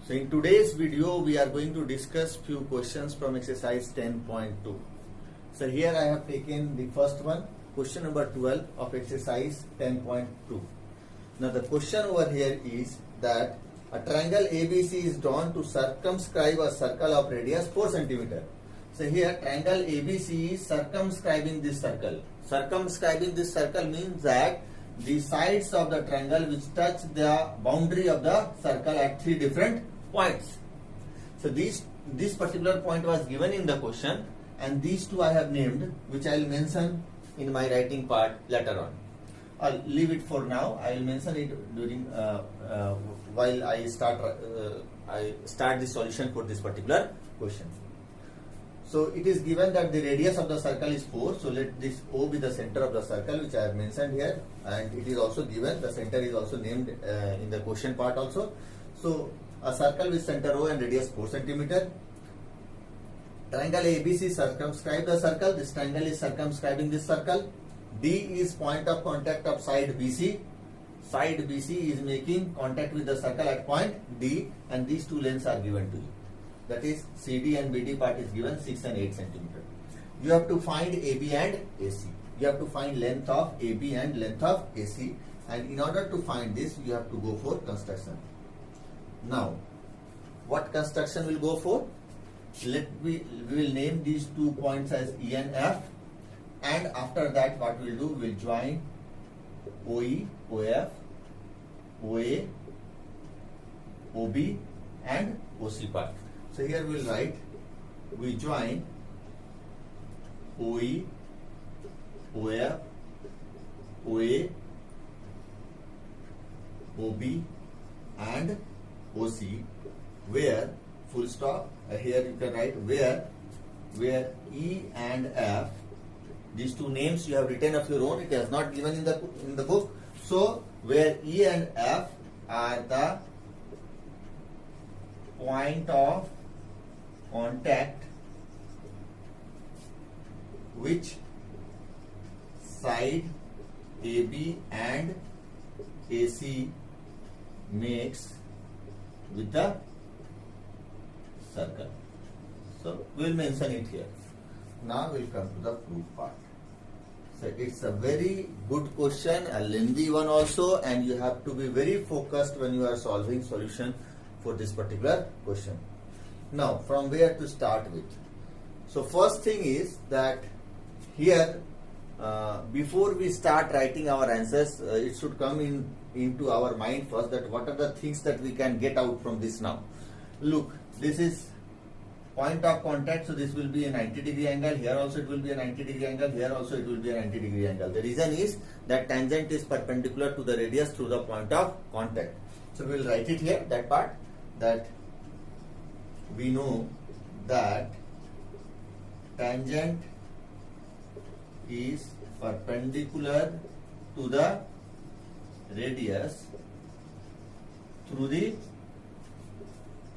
So in today's video we are going to discuss few questions from exercise 10.2. So here I have taken the first one, question number 12 of exercise 10.2. Now the question over here is that a triangle ABC is drawn to circumscribe a circle of radius 4 cm. So here triangle ABC is circumscribing this circle. Circumscribing this circle means that the sides of the triangle which touch the boundary of the circle at 3 different points. So this particular point was given in the question, and these two I have named, which I will mention in my writing part later on. I'll leave it for now. I will mention it during while I start the solution for this particular question. So it is given that the radius of the circle is 4. So let this O be the center of the circle, which I have mentioned here, and it is also given, the center is also named in the question part also. So a circle with center O and radius 4 cm. Triangle ABC circumscribe the circle. This triangle is circumscribing this circle. D is point of contact of side BC. Side BC is making contact with the circle at point D, and these two lengths are given to you. That is CD and BD part is given 6 and 8 cm. You have to find AB and AC. You have to find length of AB and length of AC, and in order to find this you have to go for construction. Now what construction will go for? We will name these 2 points as E and F, and after that what we will do, we will join OE, OF, OA, OB and OC part. So here we will write, we join OE, OF, OA, OB and OC, where full stop, here you can write where E and F, these two names you have written of your own, it is not given in the book. So where E and F are the point of contact which side AB and AC makes with the circle. So we will mention it here. Now we will come to the proof part. So it's a very good question, a lengthy one also, and you have to be very focused when you are solving solution for this particular question. Now from where to start with? So first thing is that here before we start writing our answers, it should come into our mind first that what are the things that we can get out from this now. Look, this is point of contact, so this will be a 90-degree angle. Here also it will be a 90-degree angle. Here also it will be a 90-degree angle. The reason is that tangent is perpendicular to the radius through the point of contact. So we will write it here, that part, that we know that tangent is perpendicular to the radius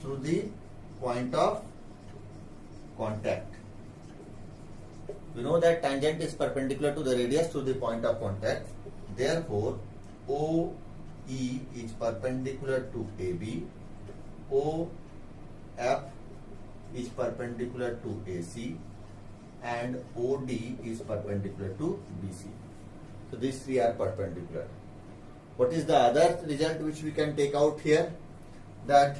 through the point of contact. We know that tangent is perpendicular to the radius through the point of contact. Therefore, OE is perpendicular to AB, OF is perpendicular to AC, and OD is perpendicular to BC. So these three are perpendicular. What is the other result which we can take out here? That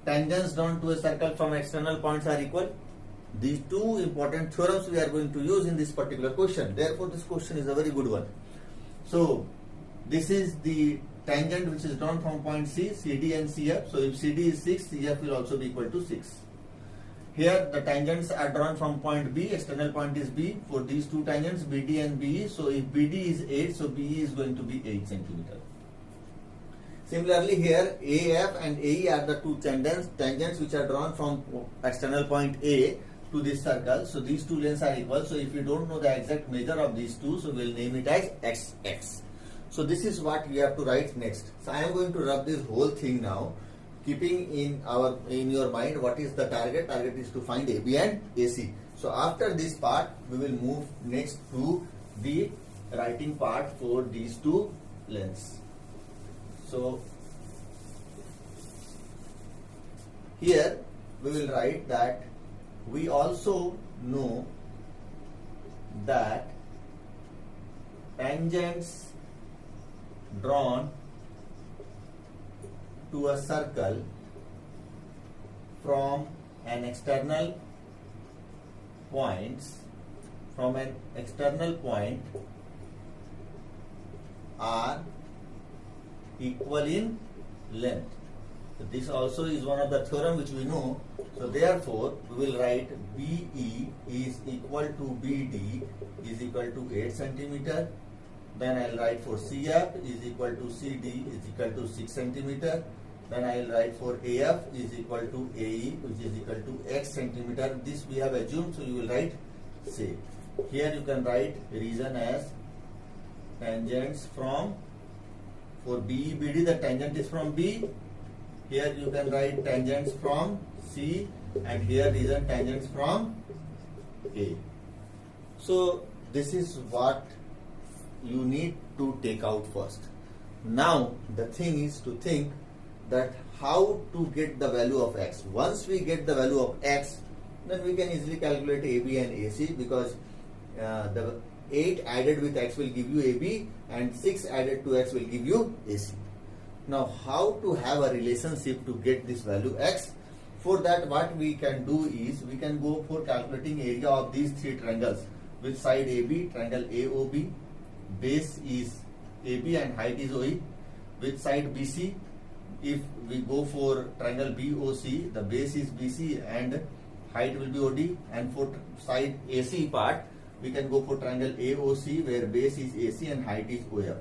tangents drawn to a circle from external points are equal. These two important theorems we are going to use in this particular question. Therefore, this question is a very good one. So, this is the tangent which is drawn from point C, CD and CF. So, if CD is 6, CF will also be equal to 6. Here, the tangents are drawn from point B, external point is B. For these two tangents, BD and BE. So, if BD is 8, so BE is going to be 8 cm. Similarly, here AF and AE are the two tangents which are drawn from external point A to this circle. So these two lengths are equal. So if you don't know the exact measure of these two, so we'll name it as XX. So this is what we have to write next. So I am going to rub this whole thing now, keeping in your mind what is the target. Target is to find AB and AC. So after this part, we will move next to the writing part for these two lengths. So Here we will write that we also know that tangents drawn to a circle from an external point are equal in length. So this also is one of the theorem which we know. So therefore we will write BE is equal to BD is equal to 8 centimeter. Then I will write for CF is equal to CD is equal to 6 centimeter. Then I will write for AF is equal to AE which is equal to X centimeter. This we have assumed, so you will write say. Here you can write reason as tangents from, for BE BD the tangent is from B. Here you can write tangents from C, and here reason tangents from A. So this is what you need to take out first. Now the thing is to think that how to get the value of X. Once we get the value of X, then we can easily calculate AB and AC, because the 8 added with X will give you AB and 6 added to X will give you AC. Now how to have a relationship to get this value X? For that what we can do is we can go for calculating area of these three triangles with side AB, triangle AOB, base is AB and height is OE. With side BC, if we go for triangle BOC, the base is BC and height will be OD, and for side AC part we can go for triangle AOC where base is AC and height is OF.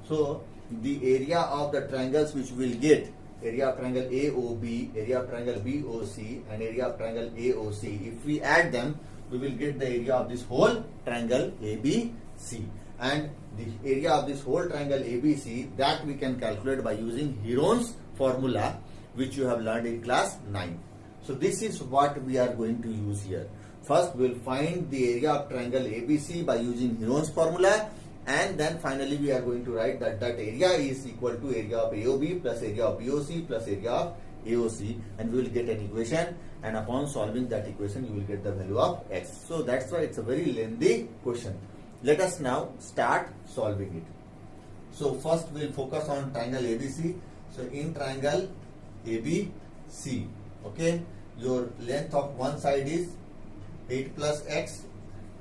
So the area of the triangles which we will get, area of triangle AOB, area of triangle BOC and area of triangle AOC, if we add them we will get the area of this whole triangle ABC, and the area of this whole triangle ABC that we can calculate by using Heron's formula which you have learned in class 9. So this is what we are going to use here. First we will find the area of triangle ABC by using Heron's formula, and then finally we are going to write that area is equal to area of AOB plus area of BOC plus area of AOC, and we will get an equation, and upon solving that equation you will get the value of X. So that's why it's a very lengthy question. Let us now start solving it. So first we will focus on triangle ABC. So in triangle ABC, okay, your length of one side is 8 plus X.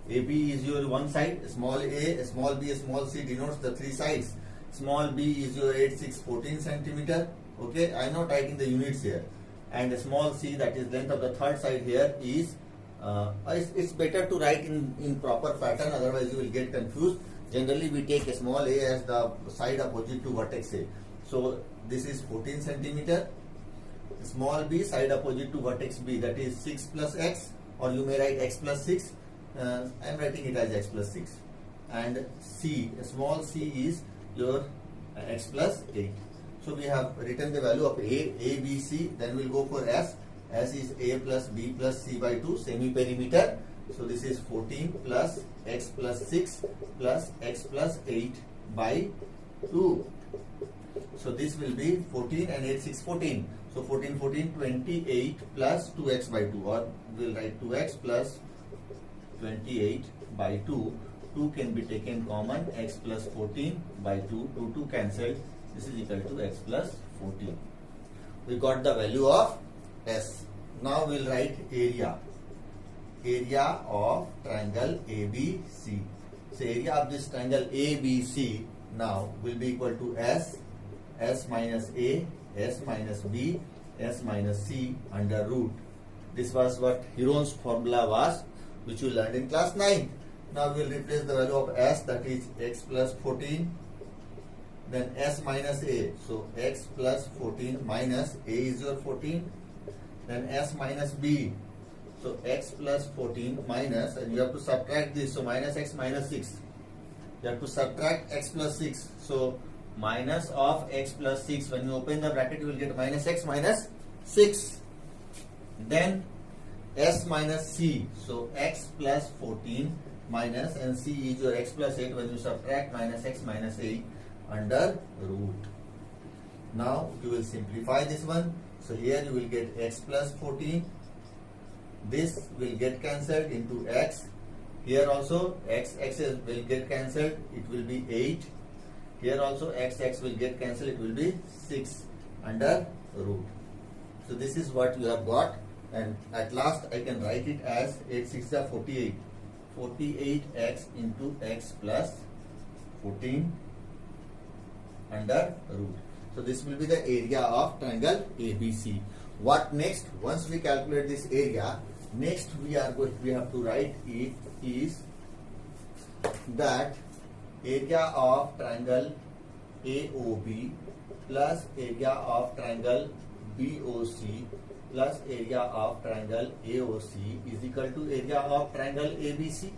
AB is your one side, small a, small b, small c denotes the three sides. Small b is your 8, 6, 14 centimeter. Okay, I am not writing the units here. And small c, that is length of the third side here, is it's better to write in proper pattern, otherwise you will get confused. Generally we take a small a as the side opposite to vertex A. So this is 14 centimeter. Small b side opposite to vertex B, that is 6 plus X, or you may write X plus 6. I am writing it as X plus 6. And C, small c is your X plus 8. So we have written the value of A, B, C. Then we will go for S. S is A plus B plus C by 2, semi-perimeter. So this is 14 plus X plus 6 plus X plus 8 by 2. So this will be 14 and 8, 6, 14. So 14, 14, 28 plus 2x by 2, or we will write 2x plus 28 by 2. 2 can be taken common, x plus 14 by 2, 2 cancelled. This is equal to x plus 14. We got the value of S. Now we will write area. Area of triangle ABC. So area of this triangle ABC now will be equal to S, S minus A, S minus B, S minus C under root. This was what Heron's formula was, which you learned in class 9. Now we will replace the value of S, that is x plus 14, then S minus A. So x plus 14 minus A is your 14, then S minus B. So x plus 14 minus, and you have to subtract this, so minus x minus 6. You have to subtract x plus 6. So minus of x plus 6, when you open the bracket you will get minus x minus 6. Then S minus C, so x plus 14 minus, and C is your x plus 8, when you subtract minus x minus 8 under root. Now you will simplify this one. So here you will get x plus 14. This will get cancelled into x. Here also x will get cancelled. It will be 8. Here also x will get cancelled. It will be 6 under root. So this is what you have got. And at last I can write it as 8 6 are 48. 48x into x plus 14 under root. So this will be the area of triangle ABC. What next? Once we calculate this area, next we have to write it is that area of triangle AOB plus area of triangle BOC plus area of triangle AOC is equal to area of triangle ABC.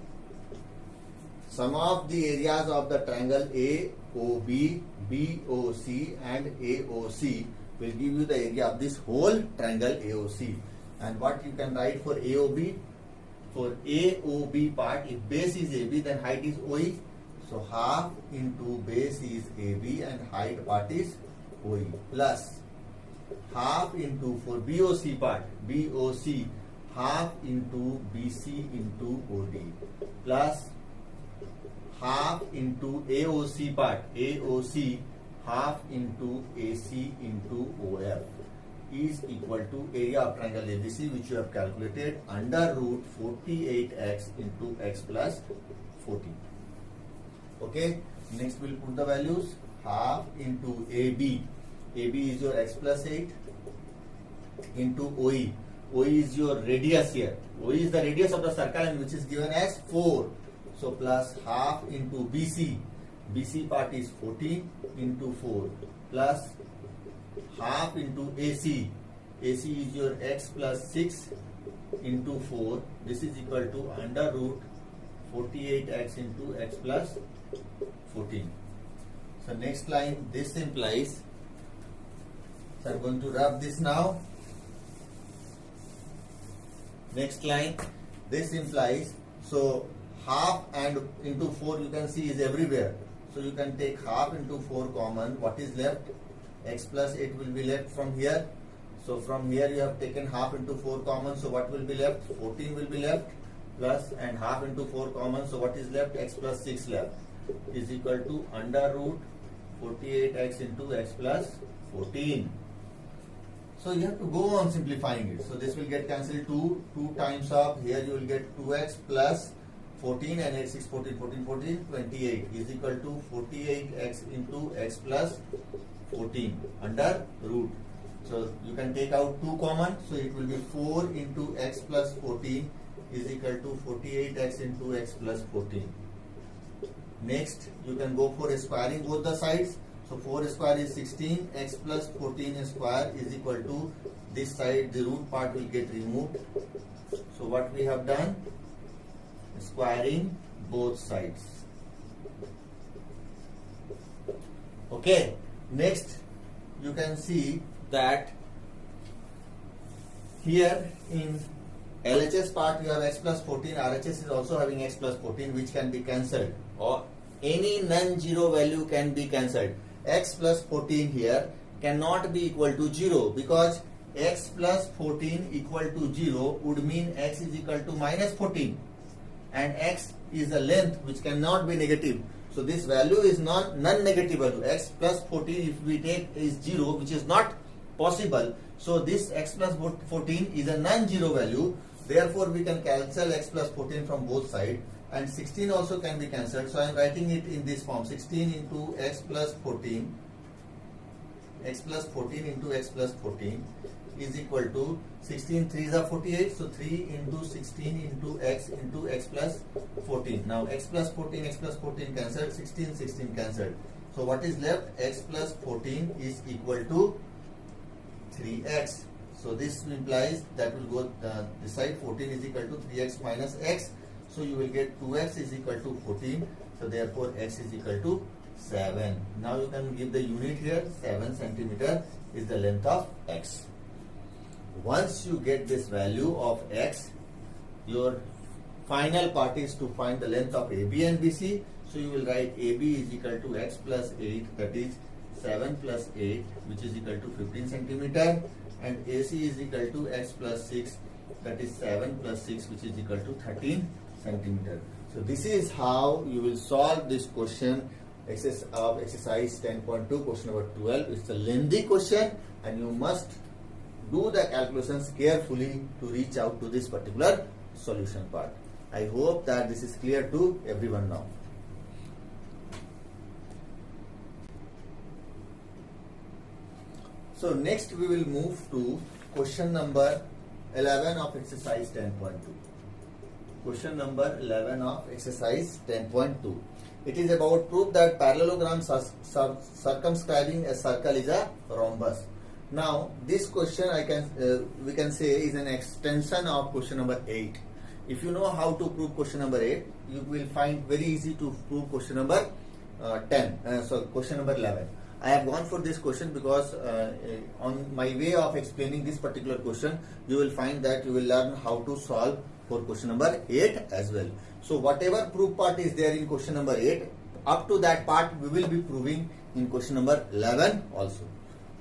Sum of the areas of the triangle AOB, BOC and AOC will give you the area of this whole triangle AOC. And what you can write for AOB? For AOB part, if base is AB, then height is OE. So half into base is AB and height part is OE plus half into for BOC part, BOC half into BC into OD plus half into AOC part, AOC half into AC into OF is equal to area of triangle ABC, which you have calculated under root 48x into x plus 14. Okay, next we'll put the values. Half into AB, AB is your x plus 8 into OE. OE is your radius here. OE is the radius of the circle and which is given as 4. So plus half into BC. BC part is 14 into 4 plus half into AC. AC is your x plus 6 into 4. This is equal to under root 48x into x plus 14. So next line, this implies, so I'm going to rub this now. Next line, this implies, so half and into 4 you can see is everywhere. So you can take half into 4 common. What is left? X plus 8 will be left from here. So from here you have taken half into 4 common. So what will be left? 14 will be left plus and half into 4 common. So what is left? X plus 6 left is equal to under root 48x into x plus 14. So you have to go on simplifying it. So this will get cancelled 2 times of here you will get 2x plus 14 and 8 6 14 14 14 28 is equal to 48x into x plus 14 under root. So you can take out 2 common. So it will be 4 into x plus 14 is equal to 48x into x plus 14. Next you can go for squaring both the sides. So 4 square is 16, x plus 14 square is equal to this side, the root part will get removed. So what we have done? Squaring both sides. Okay, next you can see that here in LHS part you have x plus 14, RHS is also having x plus 14 which can be cancelled, or any non-zero value can be cancelled. X plus 14 here cannot be equal to 0 because x plus 14 equal to 0 would mean x is equal to minus 14 and x is a length which cannot be negative. So this value is non-negative value. X plus 14 if we take is 0, which is not possible. So this x plus 14 is a non-zero value. Therefore we can cancel x plus 14 from both sides. And 16 also can be cancelled. So I am writing it in this form. 16 into x plus 14. X plus 14 into x plus 14 is equal to 16 3s are 48. So 3 into 16 into x plus 14. Now x plus 14 cancelled. 16 cancelled. So what is left? X plus 14 is equal to 3x. So this implies that will go this side. 14 is equal to 3x minus x. So you will get 2x is equal to 14. So therefore x is equal to 7. Now you can give the unit here. 7 centimeter is the length of x. Once you get this value of x, your final part is to find the length of AB and BC. So you will write AB is equal to x plus 8, that is 7 plus 8 which is equal to 15 centimeter, and AC is equal to x plus 6, that is 7 plus 6 which is equal to 13 centimeter. So this is how you will solve this question of exercise 10.2, question number 12. It's a lengthy question and you must do the calculations carefully to reach out to this particular solution part. I hope that this is clear to everyone now. So next we will move to question number 11 of exercise 10.2. Question number 11 of exercise 10.2. It is about proof that parallelogram circumscribing a circle is a rhombus. Now this question we can say is an extension of question number 8. If you know how to prove question number 8, you will find very easy to prove question number question number 11. I have gone for this question because on my way of explaining this particular question, you will find that you will learn how to solve for question number 8 as well. So whatever proof part is there in question number 8, up to that part we will be proving in question number 11 also.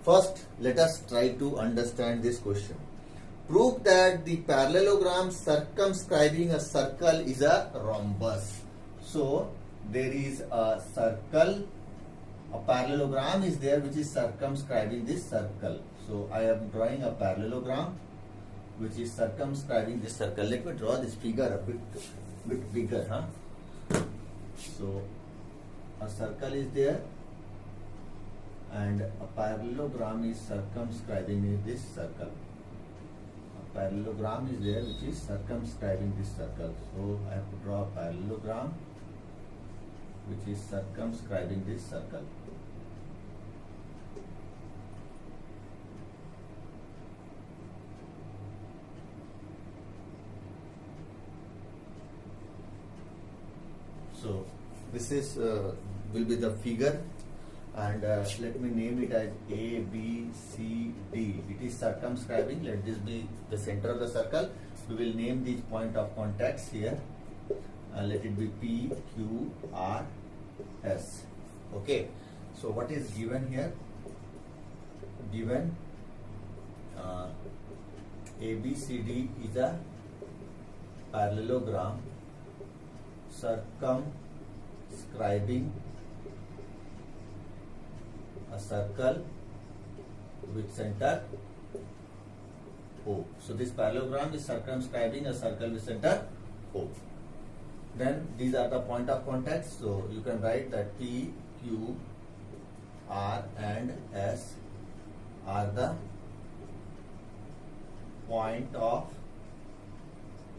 First, let us try to understand this question. Prove that the parallelogram circumscribing a circle is a rhombus. So there is a circle, a parallelogram is there which is circumscribing this circle. So I am drawing a parallelogram which is circumscribing this circle. Let me draw this figure a bit bigger. So a circle is there and a parallelogram is circumscribing this circle. A parallelogram is there which is circumscribing this circle. So I have to draw a parallelogram which is circumscribing this circle. So this is will be the figure, and let me name it as A, B, C, D. It is circumscribing. Let this be the center of the circle. We will name these point of contacts here. Let it be P, Q, R, S. Okay. So what is given here? Given ABCD is a parallelogram circumscribing a circle with center O. So this parallelogram is circumscribing a circle with center O. Then these are the point of contacts. So you can write that P, Q, R and S are the point of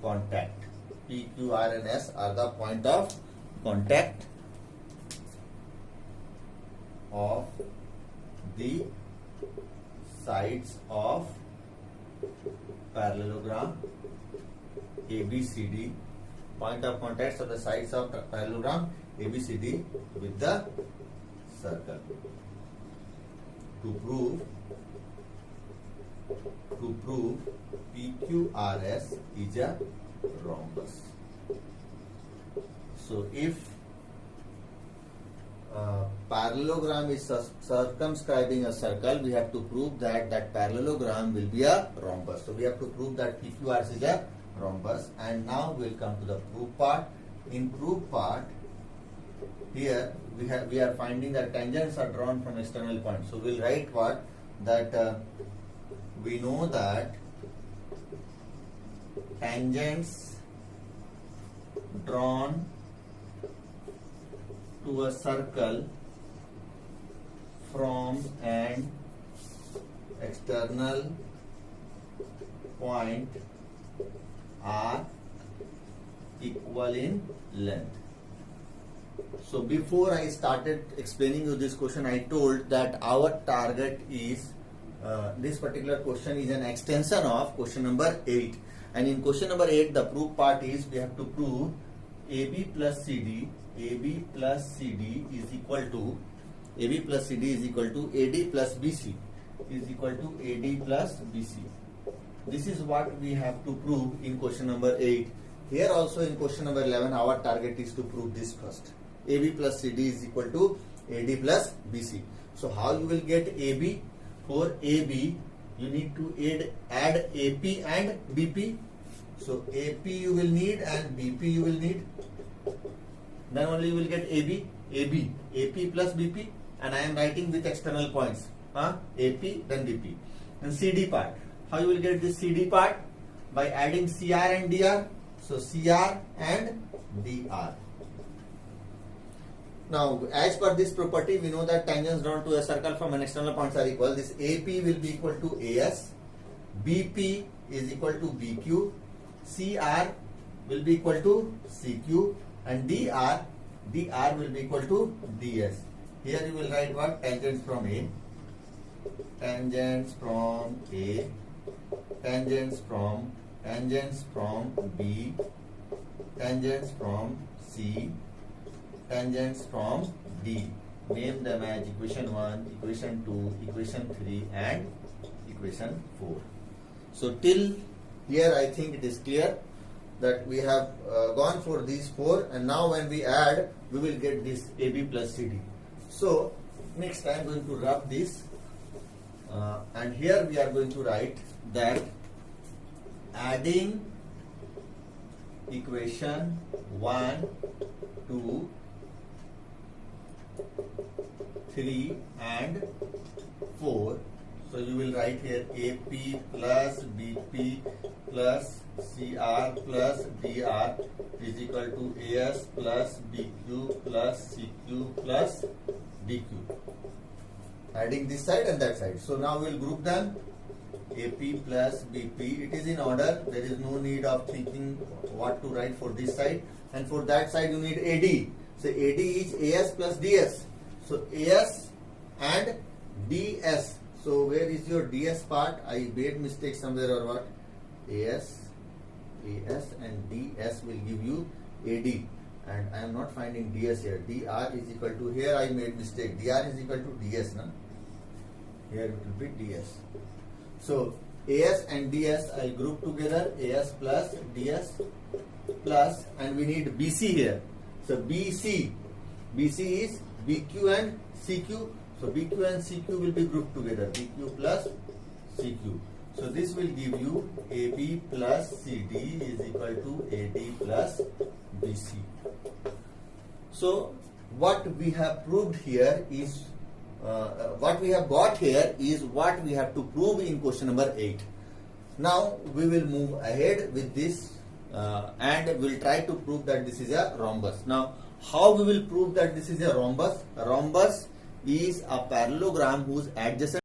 contact. P, Q, R and S are the point of contact of the sides of parallelogram ABCD. Point of contacts of the sides of parallelogram ABCD with the circle. To prove PQRS is a rhombus. So if parallelogram is circumscribing a circle, we have to prove that that parallelogram will be a rhombus. So we have to prove that PQRS is a rhombus. And now we will come to the proof part. In proof part, here we are finding that tangents are drawn from external points. So we will write what? That we know that tangents drawn to a circle from an external point are equal in length. So before I started explaining you this question, I told that our target is this particular question is an extension of question number 8, and in question number 8 the proof part is we have to prove AB plus CD is equal to AD plus BC is equal to AD plus BC. This is what we have to prove in question number 8. Here also in question number 11 our target is to prove this first. AB plus CD is equal to AD plus BC. So how you will get AB? For AB, you need to add AP and BP. So AP you will need and BP you will need. Then only you will get AB. AP plus BP, and I am writing with external points. AP then BP. And CD part. How you will get this CD part? By adding CR and DR. So CR and DR. Now, as per this property, we know that tangents drawn to a circle from an external points are equal. This AP will be equal to AS, BP is equal to BQ, CR will be equal to CQ, and DR will be equal to DS. Here you will write what? Tangents from A, tangents from A, tangents from B, tangents from C, tangents from D. Name them as equation 1, equation 2, equation 3 and equation 4. So till here I think it is clear that we have gone for these 4, and now when we add we will get this AB plus CD. So next I am going to rub this and here we are going to write that adding equation 1, 2, 3 and 4. So you will write here AP plus BP plus CR plus DR is equal to AS plus BQ plus CQ plus DQ. Adding this side and that side. So now we will group them. AP plus BP. It is in order. There is no need of thinking what to write for this side. And for that side you need AD. So AD is AS plus DS. So AS and DS. So where is your DS part? I made mistake somewhere or what? AS and DS will give you AD. And I am not finding DS here. DR is equal to, here I made mistake. DR is equal to DS. Na? Here it will be DS. So AS and DS I group together. AS plus DS plus, and we need BC here. So BC is BQ and CQ. So BQ and CQ will be grouped together. BQ plus CQ. So this will give you AB plus CD is equal to AD plus BC. So what we have proved here is what we have got here is what we have to prove in question number 8. Now we will move ahead with this and we will try to prove that this is a rhombus. Now how we will prove that this is a rhombus? A rhombus is a parallelogram whose adjacent